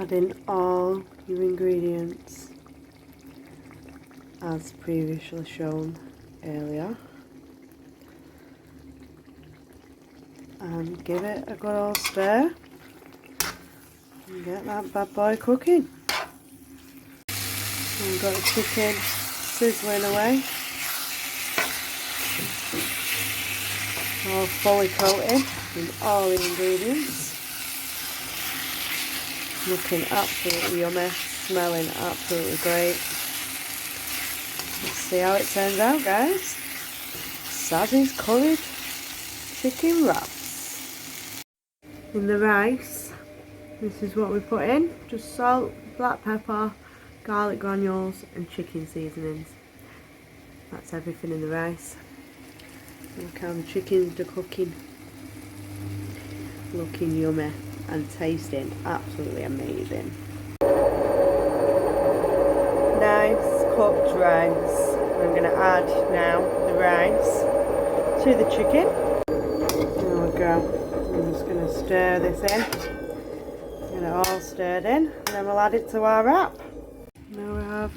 Add in all your ingredients as previously shown earlier. And give it a good old stir and get that bad boy cooking. And we've got the chicken sizzling away, all fully coated with all the ingredients. Looking absolutely yummy, smelling absolutely great. Let's see how it turns out, guys. Sazzy's curried chicken wraps. In the rice, this is what we put in: just salt, black pepper, garlic granules and chicken seasonings. That's everything in the rice. Look how the chickens are cooking. Looking yummy and tasting absolutely amazing. Nice cooked rice. I'm going to add now the rice to the chicken. There we go. I'm just going to stir this in. Get it all stirred in, and then we'll add it to our wrap. Now we have